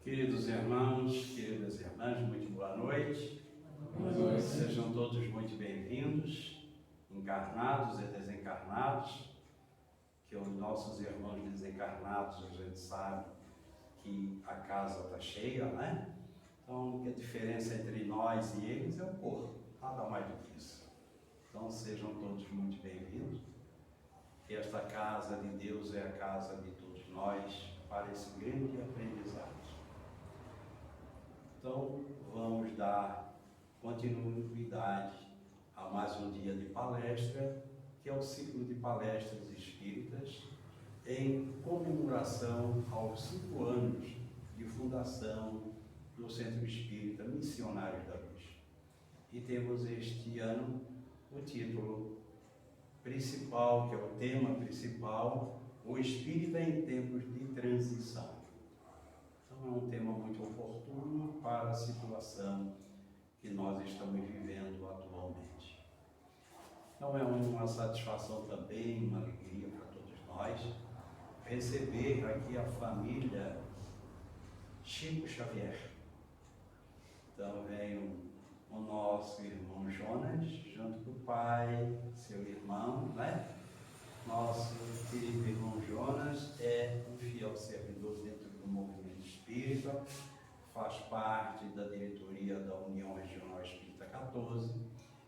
Queridos irmãos, queridas irmãs, muito boa noite. Boa noite. Sejam todos muito bem-vindos, encarnados e desencarnados, que os nossos irmãos desencarnados, a gente sabe que a casa está cheia, né? Então, a diferença entre nós e eles é o corpo, nada mais do que isso. Então, sejam todos muito bem-vindos. Que esta casa de Deus é a casa de todos nós para esse grande aprendizado. Então, vamos dar continuidade a mais um dia de palestra, que é o ciclo de palestras espíritas em comemoração aos 5 anos de fundação do Centro Espírita Missionários da Luz. E temos este ano o título principal, que é o tema principal, o Espírita em Tempos de Transição. Então é um tema muito oportuno para a situação que nós estamos vivendo atualmente. Então é uma satisfação também, uma alegria para todos nós, receber aqui a família Chico Xavier. Então vem o nosso irmão Jonas, junto com o pai, seu irmão, né? Nosso querido irmão Jonas é um fiel servidor dentro do movimento espírita, faz parte da diretoria da União Regional Espírita 14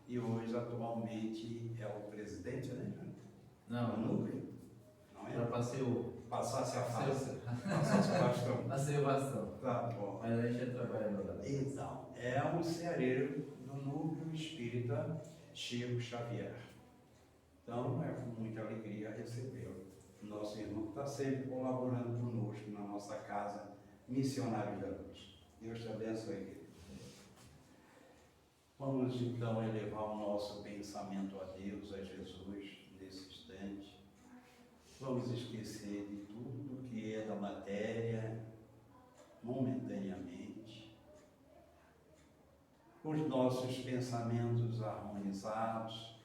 e hoje, atualmente, é o presidente, né? Não, do núcleo. Não é? Já passei o... Passasse a fase. Passasse o bastão. Passei o bastão. Tá bom. Mas a gente trabalha agora. Então, é um ceareiro do núcleo espírita Chico Xavier. Então, é com muita alegria recebê-lo. Nosso irmão está sempre colaborando conosco na nossa casa Missionários da Luz. Deus te abençoe, querido. Vamos então elevar o nosso pensamento a Deus, a Jesus, nesse instante. Vamos esquecer de tudo que é da matéria, momentaneamente. Com os nossos pensamentos harmonizados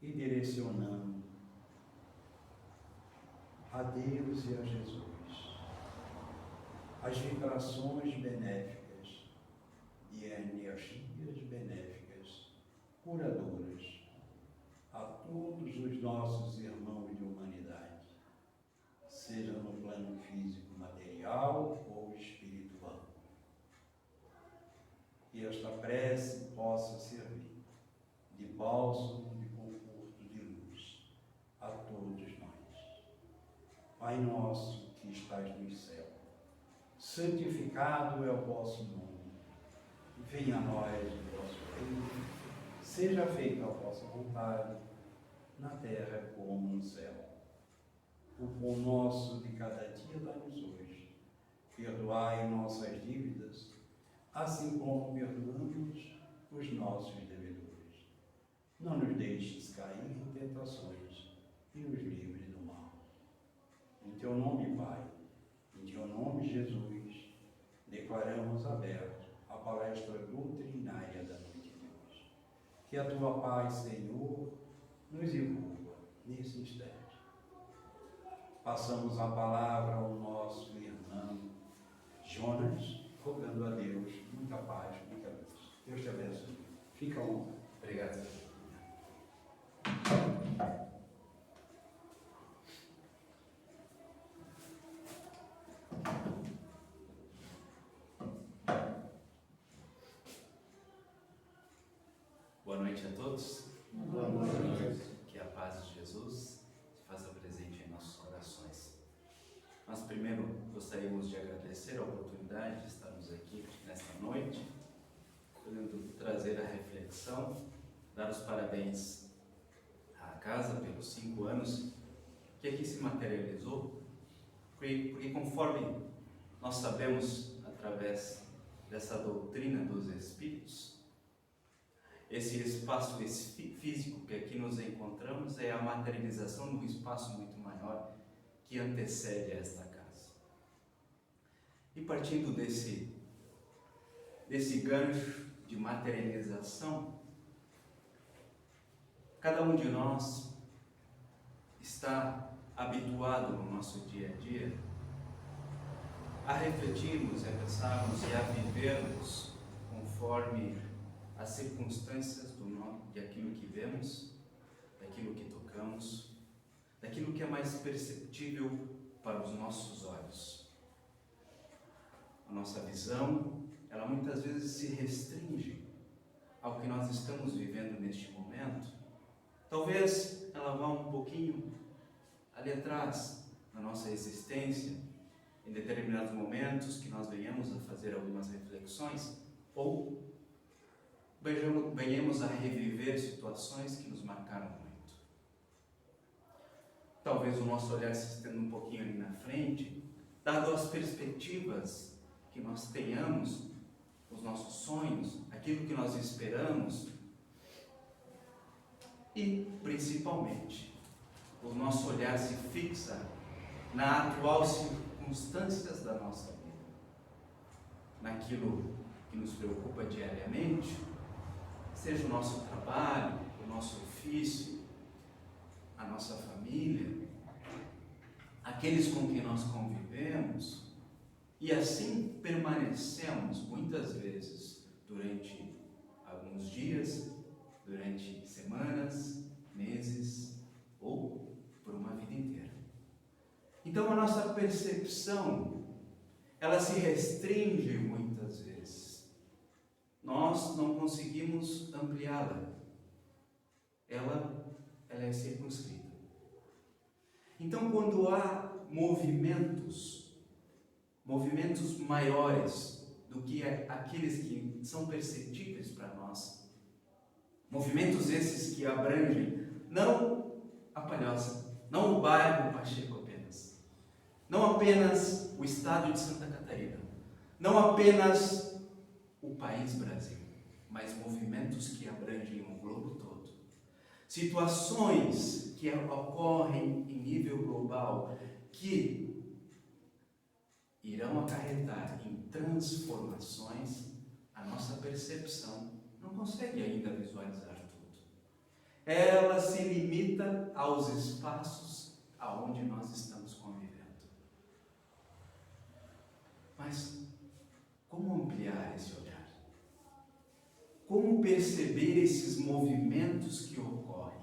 e direcionando a Deus e a Jesus as vibrações benéficas e energias benéficas, curadoras, a todos os nossos irmãos de humanidade, seja no plano físico, material ou espiritual. Que esta prece possa servir de bálsamo, de conforto, de luz a todos nós. Pai nosso que estás no céu, santificado é o vosso nome. Venha a nós o vosso reino. Seja feita a vossa vontade, na terra como no céu. O pão nosso de cada dia dá-nos hoje. Perdoai nossas dívidas, assim como perdoamos os nossos devedores. Não nos deixes cair em tentações e nos livre do mal. Em teu nome, Pai, em teu nome, Jesus, declaramos aberto a palestra doutrinária da noite de hoje. Que a tua paz, Senhor, nos envolva nesse instante. Passamos a palavra ao nosso irmão Jonas, rogando a Deus muita paz, muita luz. Deus te abençoe. Fica à vontade. Obrigado. Boa noite a todos. Boa noite. Que a paz de Jesus se faça presente em nossos corações. Mas primeiro gostaríamos de agradecer a oportunidade de estarmos aqui nesta noite, podendo trazer a reflexão, dar os parabéns à casa pelos 5 anos que aqui se materializou, porque conforme nós sabemos através dessa doutrina dos Espíritos, esse espaço físico que aqui nos encontramos é a materialização de um espaço muito maior que antecede esta casa. E partindo desse gancho de materialização, cada um de nós está habituado no nosso dia a dia a refletirmos, a pensarmos e a vivermos conforme as circunstâncias de aquilo que vemos, daquilo que tocamos, daquilo que é mais perceptível para os nossos olhos. A nossa visão, ela muitas vezes se restringe ao que nós estamos vivendo neste momento. Talvez ela vá um pouquinho ali atrás na nossa existência, em determinados momentos que nós venhamos a fazer algumas reflexões, ou venhamos a reviver situações que nos marcaram muito. Talvez o nosso olhar se estenda um pouquinho ali na frente, dado as perspectivas que nós tenhamos, os nossos sonhos, aquilo que nós esperamos, e principalmente o nosso olhar se fixa na atual circunstâncias da nossa vida, naquilo que nos preocupa diariamente, seja o nosso trabalho, o nosso ofício, a nossa família, aqueles com quem nós convivemos, e assim permanecemos muitas vezes durante alguns dias, durante semanas, meses ou por uma vida inteira. Então a nossa percepção, ela se restringe muitas vezes. Nós não conseguimos ampliá-la. Ela é circunscrita. Então quando há movimentos maiores do que aqueles que são perceptíveis para nós, movimentos esses que abrangem não a Palhoça, não o bairro Pacheco apenas, não apenas o estado de Santa Catarina, não apenas o país Brasil, mas movimentos que abrangem o globo todo. Situações que ocorrem em nível global que irão acarretar em transformações. A nossa percepção não consegue ainda visualizar tudo. Ela se limita aos espaços aonde nós estamos convivendo. Mas como ampliar esse olhar? Como perceber esses movimentos que ocorrem?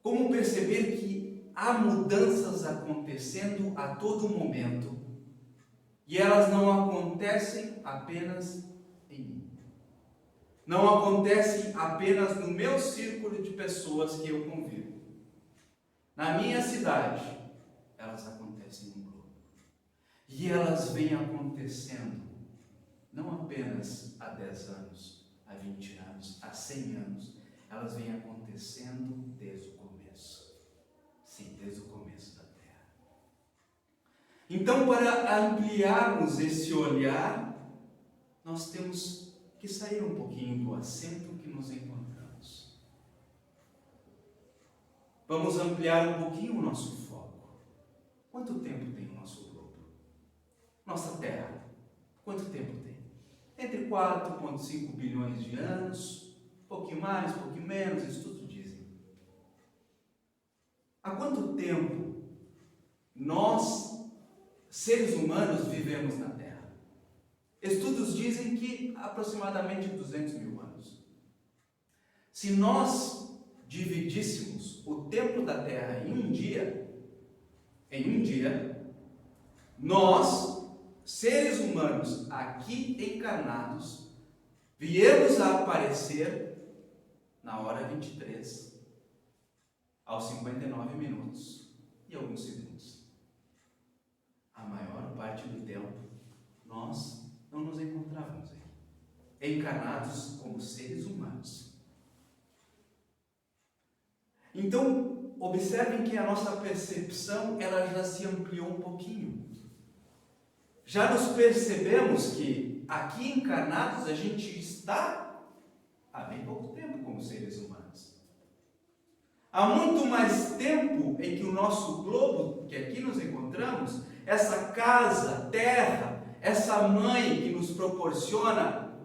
Como perceber que há mudanças acontecendo a todo momento e elas não acontecem apenas em mim. Não acontecem apenas no meu círculo de pessoas que eu convivo. Na minha cidade, elas acontecem no globo. E elas vêm acontecendo não apenas há 10 anos, há 20 anos, há 100 anos. Elas vêm acontecendo desde o começo. Sim, desde o começo da Terra. Então, para ampliarmos esse olhar, nós temos que sair um pouquinho do assento que nos encontramos. Vamos ampliar um pouquinho o nosso foco. Quanto tempo tem o nosso globo? Nossa Terra, quanto tempo tem? Entre 4,5 bilhões de anos, um pouquinho mais, um pouquinho menos, estudos dizem. Há quanto tempo nós, seres humanos, vivemos na Terra? Estudos dizem que aproximadamente 200 mil anos. Se nós dividíssemos o tempo da Terra em um dia, nós, seres humanos aqui encarnados, viemos a aparecer na hora 23, aos 59 minutos e alguns segundos. A maior parte do tempo, nós não nos encontrávamos aí, encarnados como seres humanos. Então, observem que a nossa percepção, ela já se ampliou um pouquinho. Já nos percebemos que aqui encarnados a gente está há bem pouco tempo como seres humanos. Há muito mais tempo em que o nosso globo, que aqui nos encontramos, essa casa, terra, essa mãe que nos proporciona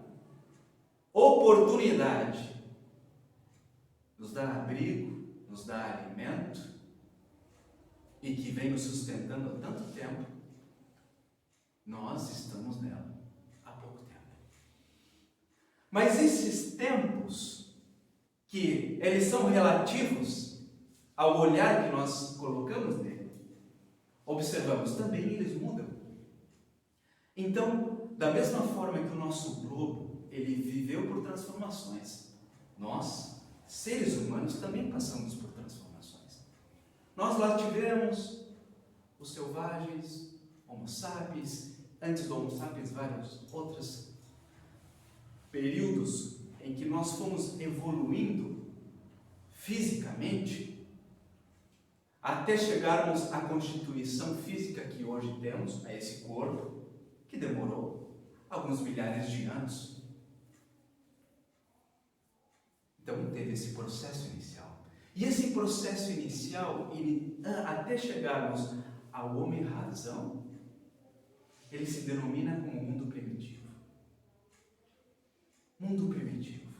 oportunidade, nos dá abrigo, nos dá alimento e que vem nos sustentando há tanto tempo, Nós estamos nela há pouco tempo. Mas esses tempos, que eles são relativos ao olhar que nós colocamos nele, observamos, também eles mudam. Então, da mesma forma que o nosso globo, ele viveu por transformações, nós, seres humanos, também passamos por transformações. Nós lá tivemos os selvagens, Homo sapiens, antes do Homo sapiens, vários outros períodos em que nós fomos evoluindo fisicamente, até chegarmos à constituição física que hoje temos, a esse corpo, que demorou alguns milhares de anos. Então teve esse processo inicial. E esse processo inicial, até chegarmos ao homem-razão, ele se denomina como mundo primitivo. Mundo primitivo.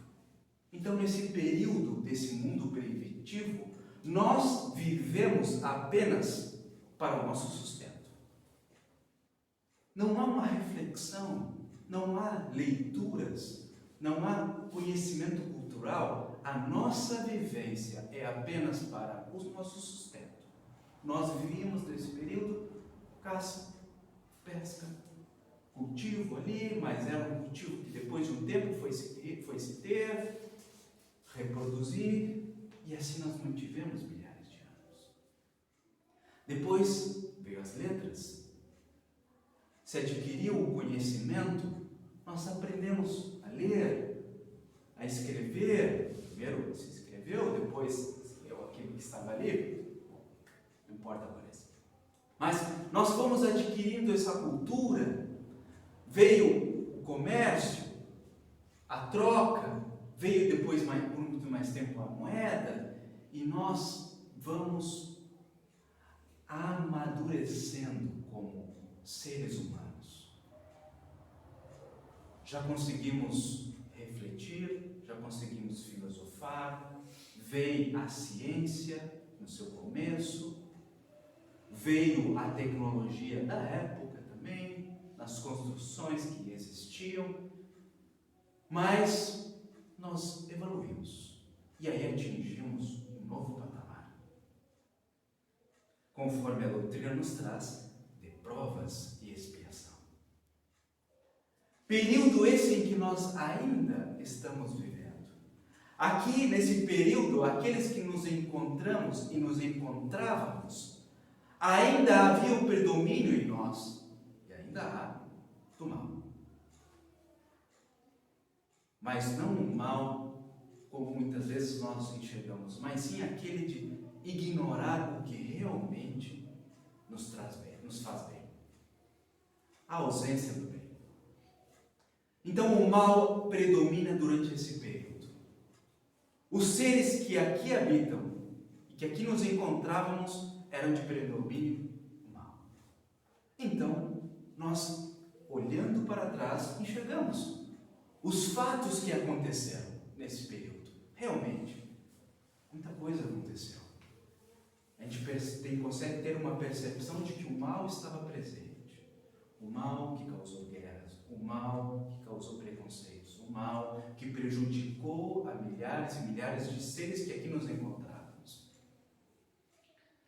Então, nesse período desse mundo primitivo, nós vivemos apenas para o nosso sustento. Não há uma reflexão, não há leituras, não há conhecimento cultural. A nossa vivência é apenas para o nosso sustento. Nós vivíamos nesse período caça, pesca, cultivo ali, mas era um cultivo que depois de um tempo foi se ter, reproduzir, e assim nós mantivemos milhares de anos. Depois veio as letras. Se adquiriu o conhecimento, nós aprendemos a ler, a escrever. Primeiro se escreveu, depois leu aquilo que estava ali. Não importa agora. Mas nós fomos adquirindo essa cultura. Veio o comércio, a troca, veio depois, por muito mais tempo, a moeda, e nós vamos amadurecendo como seres humanos. Já conseguimos refletir, já conseguimos filosofar, veio a ciência no seu começo, veio a tecnologia da época também, nas construções que existiam, mas nós evoluímos e aí atingimos um novo patamar, conforme a doutrina nos traz, de provas e expiação. Período esse em que nós ainda estamos vivendo. Aqui, nesse período, aqueles que nos encontramos e nos encontrávamos, ainda havia o predomínio em nós, e ainda há, do mal. Mas não o mal, como muitas vezes nós enxergamos, mas sim aquele de ignorar o que realmente nos traz bem, nos faz bem. A ausência do bem. Então o mal predomina durante esse período. Os seres que aqui habitam e que aqui nos encontrávamos eram de predomínio mal. Então, nós, olhando para trás, enxergamos os fatos que aconteceram nesse período. Realmente, muita coisa aconteceu. A gente consegue ter uma percepção de que o mal estava presente. O mal que causou guerras, o mal que causou preconceitos, o mal que prejudicou a milhares e milhares de seres que aqui nos encontrávamos.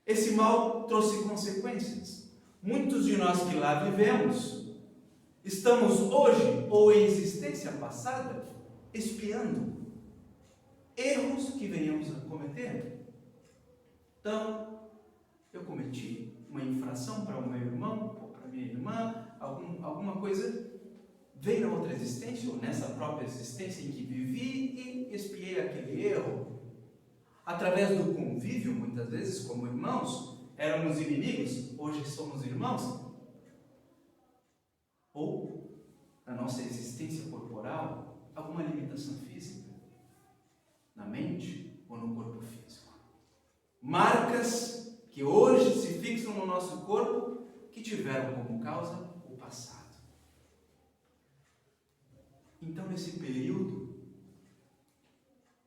Esse mal trouxe consequências. Muitos de nós que lá vivemos, estamos hoje, ou em existência passada, expiando erros que venhamos a cometer. Então, eu cometi uma infração para o meu irmão, ou para a minha irmã, alguma coisa veio na outra existência, ou nessa própria existência em que vivi e expiei aquele erro. Através do convívio, muitas vezes, como irmãos, éramos inimigos, hoje somos irmãos. Ou, na nossa existência corporal, alguma limitação física, na mente ou no corpo físico. Marcas que hoje se fixam no nosso corpo, que tiveram como causa o passado. Então, nesse período,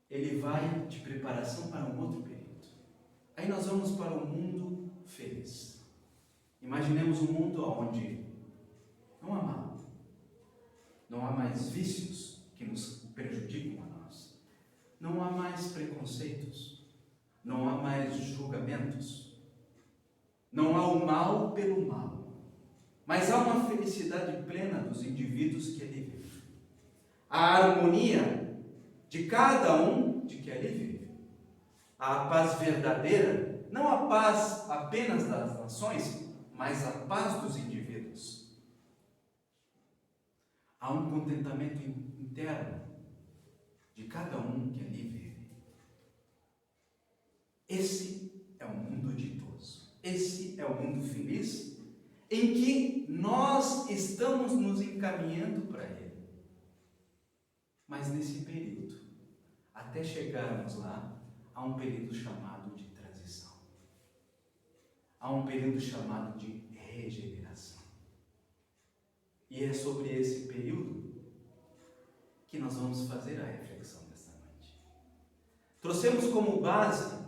ele vai de preparação para um outro período. Aí nós vamos para um mundo feliz. Imaginemos um mundo onde mais vícios que nos prejudicam a nós. Não há mais preconceitos. Não há mais julgamentos. Não há o mal pelo mal. Mas há uma felicidade plena dos indivíduos que ali vivem. A harmonia de cada um de que ali vive. A paz verdadeira, não a paz apenas das nações, mas a paz dos indivíduos. Há um contentamento interno de cada um que ali vive. Esse é o mundo ditoso. Esse é o mundo feliz em que nós estamos nos encaminhando para ele. Mas nesse período, até chegarmos lá, há um período chamado de transição. Há um período chamado de regeneração. E é sobre esse período que nós vamos fazer a reflexão desta noite. Trouxemos como base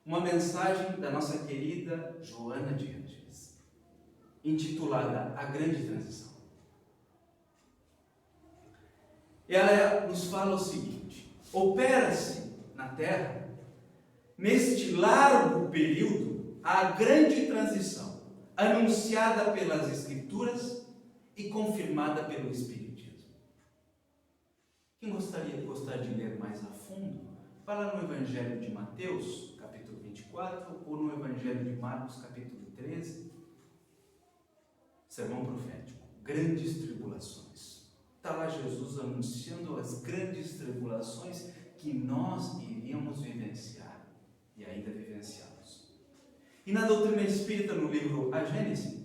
uma mensagem da nossa querida Joana de Ângeles, intitulada A Grande Transição. Ela nos fala o seguinte: opera-se na Terra, neste largo período, a grande transição, anunciada pelas Escrituras e confirmada pelo Espiritismo. Quem gostar de ler mais a fundo, vai lá no Evangelho de Mateus, capítulo 24, ou no Evangelho de Marcos, capítulo 13, sermão profético, grandes tribulações. Está lá Jesus anunciando as grandes tribulações que nós iríamos vivenciar e ainda vivenciamos. E na doutrina espírita, no livro A Gênese,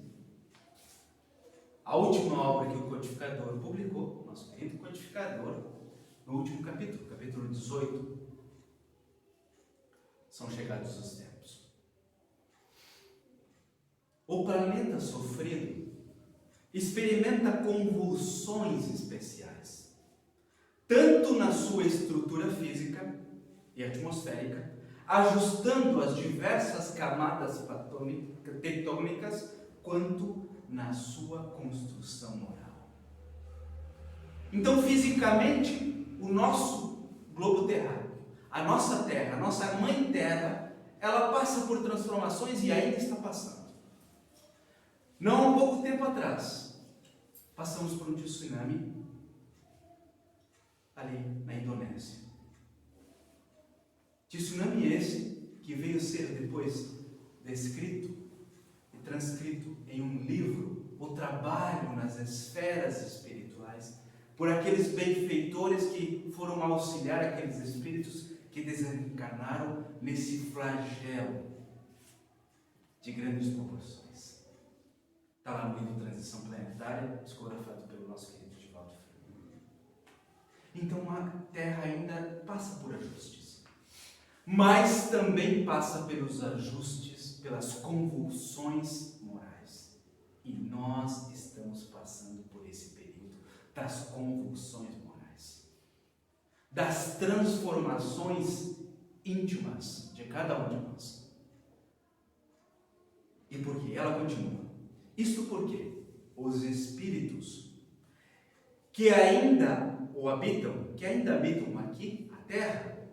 a última obra que o codificador publicou, nosso querido codificador, no último capítulo, capítulo 18, são chegados os tempos. O planeta sofrido experimenta convulsões especiais, tanto na sua estrutura física e atmosférica, ajustando as diversas camadas tectônicas, quanto na sua construção moral. Então, fisicamente, o nosso globo terráqueo, a nossa Terra, a nossa Mãe Terra, ela passa por transformações e ainda está passando. Não há pouco tempo atrás, passamos por um tsunami ali na Indonésia. Tsunami esse que veio ser depois descrito e transcrito em um livro, o trabalho nas esferas espirituais, por aqueles benfeitores que foram auxiliar aqueles espíritos que desencarnaram nesse flagelo de grandes proporções. Está lá no livro Transição Planetária, psicografado pelo nosso querido Divaldo Freire. Então a Terra ainda passa por ajustes, mas também passa pelos ajustes, pelas convulsões morais. E nós estamos passando por esse período das convulsões morais, das transformações íntimas de cada um de nós. E por quê? Ela continua. Isso porque os espíritos que ainda habitam aqui, a Terra,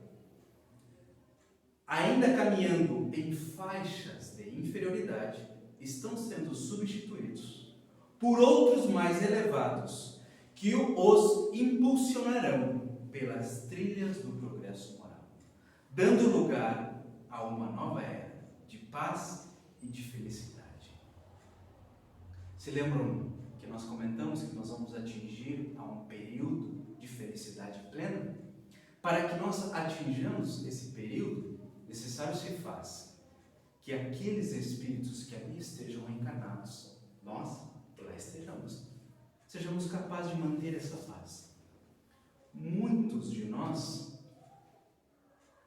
ainda caminhando em faixas de inferioridade, estão sendo substituídos por outros mais elevados, que os impulsionarão pelas trilhas do progresso moral, dando lugar a uma nova era de paz e de felicidade. Se lembram que nós comentamos que nós vamos atingir a um período de felicidade plena? Para que nós atinjamos esse período, necessário se faz que aqueles espíritos que ali estejam encarnados, nós lá estejamos, sejamos capazes de manter essa paz. Muitos de nós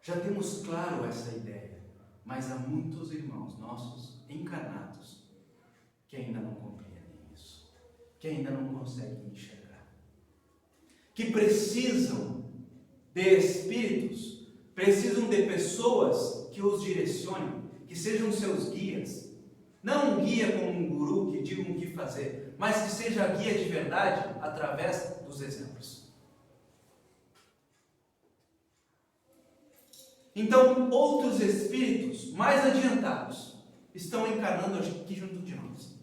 já temos claro essa ideia, mas há muitos irmãos nossos encarnados que ainda não compreendem isso, que ainda não conseguem enxergar, que precisam de espíritos, precisam de pessoas que os direcionem, que sejam seus guias. Não um guia como um guru que diga o que fazer, mas que seja a guia de verdade através dos exemplos. Então, outros espíritos mais adiantados estão encarnando aqui junto de nós.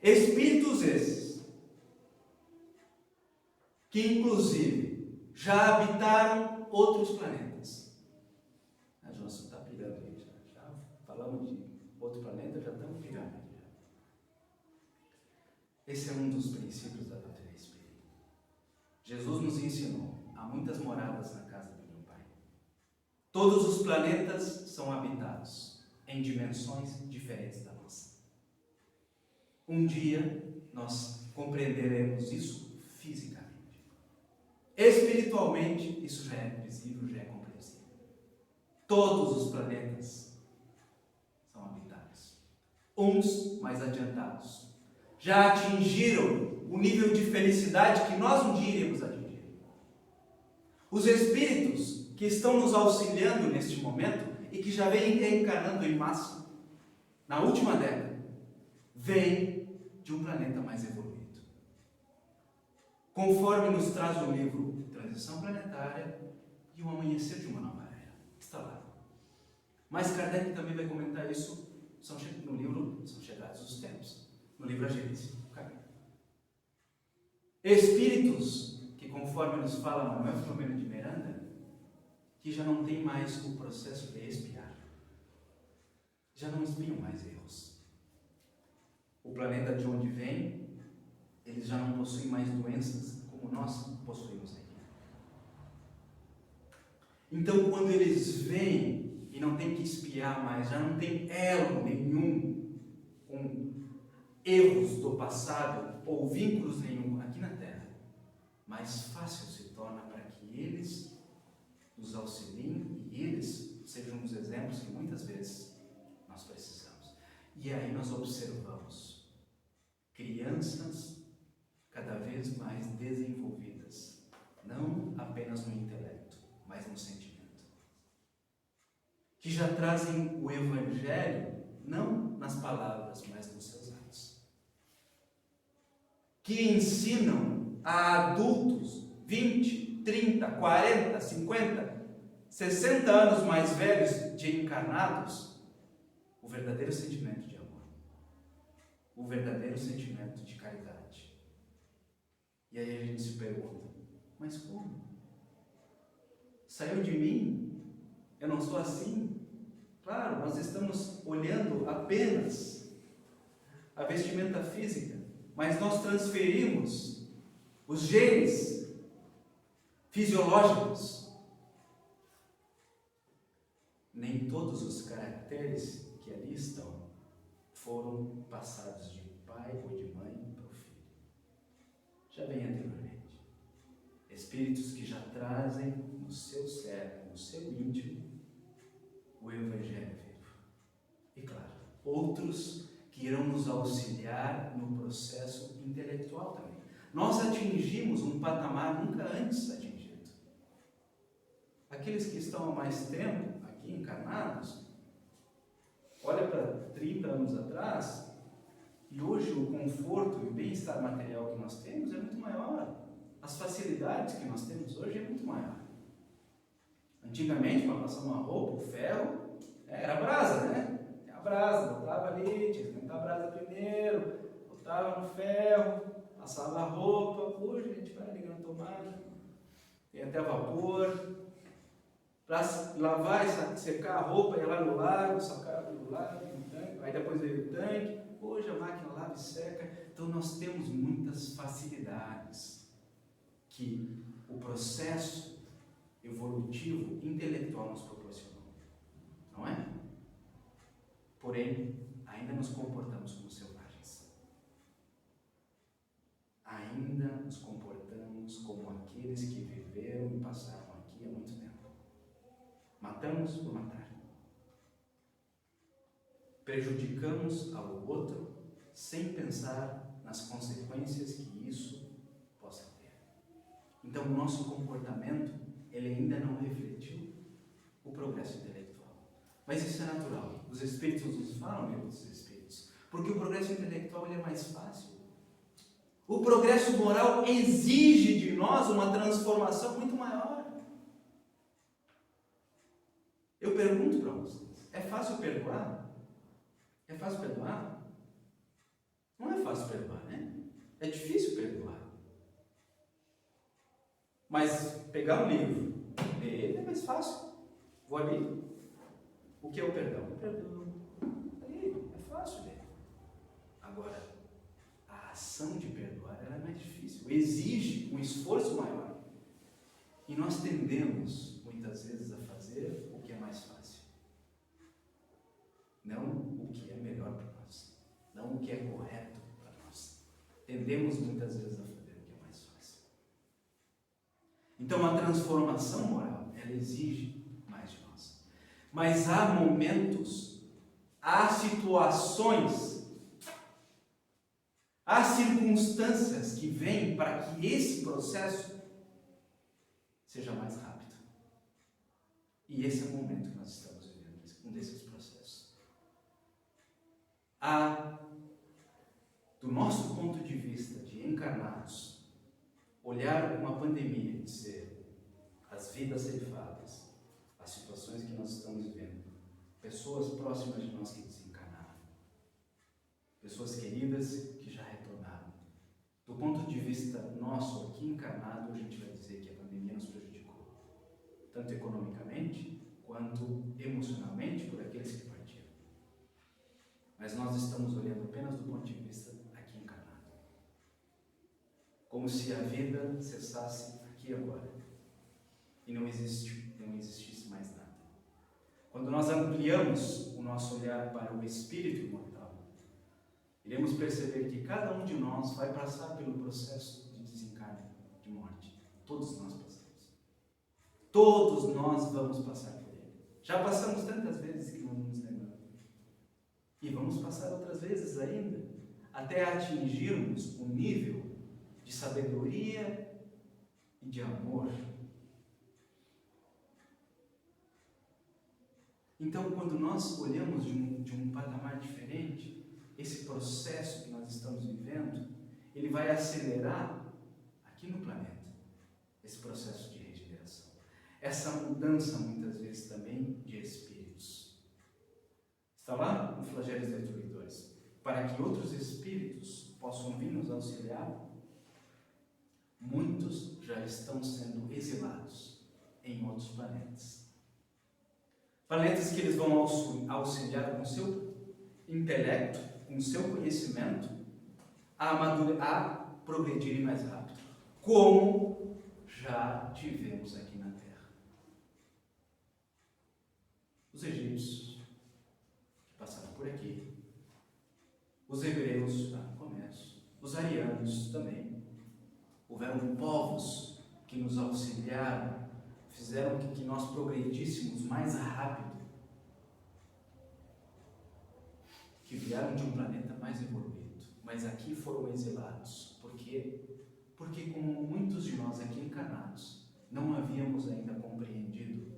Espíritos esses que, inclusive, já habitaram outros planetas. A Johnson está pirando aí, já falamos de outro planeta, já estamos pirando aqui. Esse é um dos princípios da doutrina espírita. Jesus nos ensinou: há muitas moradas na casa do meu Pai. Todos os planetas são habitados em dimensões diferentes da nossa. Um dia nós compreenderemos isso fisicamente. Espiritualmente, isso já é visível, já é compreensível. Todos os planetas são habitados. Uns mais adiantados já atingiram o nível de felicidade que nós um dia iremos atingir. Os espíritos que estão nos auxiliando neste momento e que já vêm reencarnando em massa na última década, vêm de um planeta mais evoluído. Conforme nos traz o livro Transição Planetária e o Amanhecer de uma Nova Era. Está lá. Mas Kardec também vai comentar isso no livro São Chegados os Tempos, no livro A Gênese do Caminho. Espíritos que, conforme nos fala Manuel Filomeno de Miranda, que já não tem mais o processo de expiar. Já não espiam mais erros. O planeta de onde vem, eles já não possuem mais doenças como nós possuímos aqui. Então, quando eles vêm e não tem que espiar mais, já não tem elo nenhum com erros do passado ou vínculos nenhum aqui na Terra, mais fácil se torna para que eles nos auxiliem e eles sejam os exemplos que muitas vezes nós precisamos. E aí nós observamos crianças cada vez mais desenvolvidas, não apenas no intelecto, mas no sentimento, que já trazem o Evangelho não nas palavras, mas nos seus atos, que ensinam a adultos 20, 30, 40, 50, 60 anos mais velhos de encarnados o verdadeiro sentimento de amor, o verdadeiro sentimento de caridade. E aí a gente se pergunta: mas como? Saiu de mim? Eu não sou assim? Claro, nós estamos olhando apenas a vestimenta física, mas nós transferimos os genes fisiológicos. Nem todos os caracteres que ali estão foram passados de pai ou de mãe para o filho. Já bem anteriormente. Espíritos que já trazem no seu cérebro, no seu íntimo, o Evangelho vivo. E claro, outros que irão nos auxiliar no processo intelectual também. Nós atingimos um patamar nunca antes atingido. Aqueles que estão há mais tempo aqui encarnados, olha para 30 anos atrás, e hoje o conforto e o bem-estar material que nós temos é muito maior. As facilidades que nós temos hoje é muito maior. Antigamente, para passar uma roupa, o ferro, era a brasa, né? A brasa, botava ali, tinha que esquentar a brasa primeiro, botava no ferro, passava a roupa. Hoje a gente vai ligando a tomada, tem até vapor. Para lavar e secar a roupa, ia lá no lago, sacava do lago, no tanque, aí depois veio o tanque. Hoje a máquina lava e seca. Então nós temos muitas facilidades que o processo evolutivo, intelectual nos proporcionou, não é? Porém, ainda nos comportamos como selvagens. Ainda nos comportamos como aqueles que viveram e passaram aqui há muito tempo. Matamos por matar. Prejudicamos ao outro sem pensar nas consequências que isso possa ter. Então, o nosso comportamento, ele ainda não refletiu o progresso intelectual. Mas isso é natural. Os espíritos nos falam mesmo dos espíritos. Porque o progresso intelectual ele é mais fácil. O progresso moral exige de nós uma transformação muito maior. Eu pergunto para vocês, é fácil perdoar? É fácil perdoar? Não é fácil perdoar, né? É difícil perdoar. Mas pegar um livro, ler ele é mais fácil. Vou ali. O que é o perdão? O perdão. Aí, é fácil ler. Agora, a ação de perdoar ela é mais difícil. Exige um esforço maior. E nós tendemos, muitas vezes, a fazer o que é mais fácil. Não o que é melhor para nós. Não o que é correto para nós. Tendemos, muitas vezes, a fazer o que é mais fácil. Então, a transformação moral, ela exige mais de nós. Mas há momentos, há situações, há circunstâncias que vêm para que esse processo seja mais rápido. E esse é o momento que nós estamos vivendo, um desses processos. Há, do nosso ponto de vista de encarnados, olhar uma pandemia e dizer as vidas ceifadas, as situações que nós estamos vivendo, pessoas próximas de nós que desencarnaram, pessoas queridas que já retornaram. Do ponto de vista nosso aqui encarnado, a gente vai dizer que a pandemia nos prejudicou, tanto economicamente quanto emocionalmente por aqueles que partiram. Mas nós estamos olhando apenas do ponto de vista aqui encarnado, como se a vida cessasse aqui e agora e não existisse mais nada. Quando nós ampliamos o nosso olhar para o espírito imortal, iremos perceber que cada um de nós vai passar pelo processo de desencarne, de morte. Todos nós passamos. Todos nós vamos passar por ele. Já passamos tantas vezes que não nos lembramos. E vamos passar outras vezes ainda, até atingirmos um nível de sabedoria e de amor. Então, quando nós olhamos de um patamar diferente, esse processo que nós estamos vivendo, ele vai acelerar aqui no planeta, esse processo de regeneração. Essa mudança, muitas vezes, também de espíritos. Está lá no Flagelos Destruidores. Para que outros espíritos possam vir nos auxiliar, muitos já estão sendo exilados em outros planetas. Planetas que eles vão auxiliar com o seu intelecto, com o seu conhecimento, a progredirem mais rápido, como já tivemos aqui na Terra. Os egípcios, que passaram por aqui, os hebreus, lá no começo, os arianos também. Houveram povos que nos auxiliaram, fizeram que nós progredíssemos mais rápido, que vieram de um planeta mais evoluído, mas aqui foram exilados. Por quê? Porque, como muitos de nós aqui encarnados, não havíamos ainda compreendido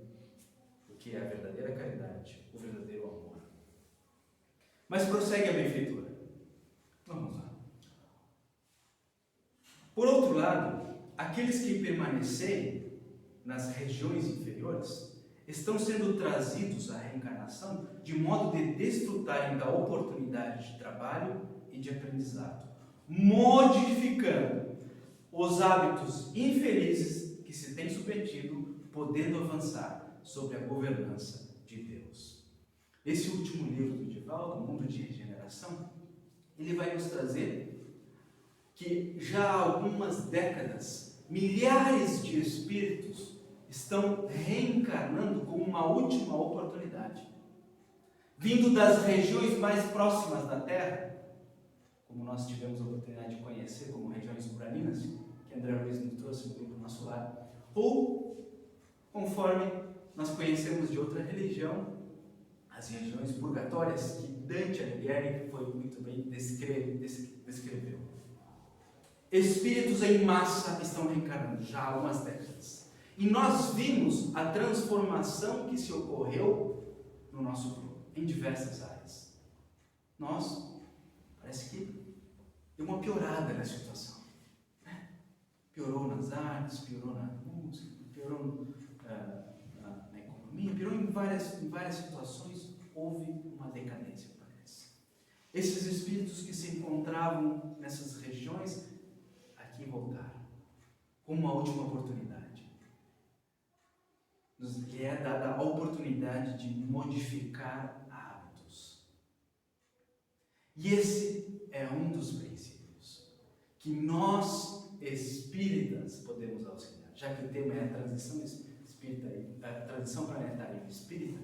o que é a verdadeira caridade, o verdadeiro amor. Mas prossegue a benfeitura. Vamos lá. Por outro lado, aqueles que permanecerem nas regiões inferiores estão sendo trazidos à reencarnação de modo de desfrutarem da oportunidade de trabalho e de aprendizado, modificando os hábitos infelizes que se têm submetido, podendo avançar sobre a governança de Deus. Esse último livro do Divaldo, Mundo de Regeneração, ele vai nos trazer que já há algumas décadas, milhares de espíritos estão reencarnando como uma última oportunidade, vindo das regiões mais próximas da Terra, como nós tivemos a oportunidade de conhecer, como regiões uraninas, que André Luiz nos trouxe no livro Nosso Lar, ou, conforme nós conhecemos de outra religião, as regiões purgatórias, que Dante Alighieri foi muito bem descreveu. Espíritos em massa estão reencarnando já há algumas décadas. E nós vimos a transformação que se ocorreu no nosso grupo, em diversas áreas. Parece que deu uma piorada na situação. Piorou nas artes, piorou na música, piorou na economia, piorou em várias situações. Houve uma decadência, parece. Esses espíritos que se encontravam nessas regiões, aqui voltaram, como uma última oportunidade. Nos é dada a oportunidade de modificar hábitos. E esse é um dos princípios que nós, espíritas, podemos auxiliar. Já que o tema é a transição espírita, a transição planetária e espírita,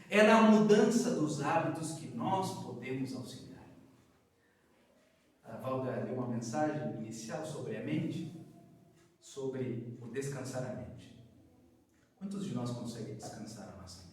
é na mudança dos hábitos que nós podemos auxiliar. A Valda deu uma mensagem inicial sobre a mente, sobre o descansar a mente. Quantos de nós conseguem descansar a nossa mente?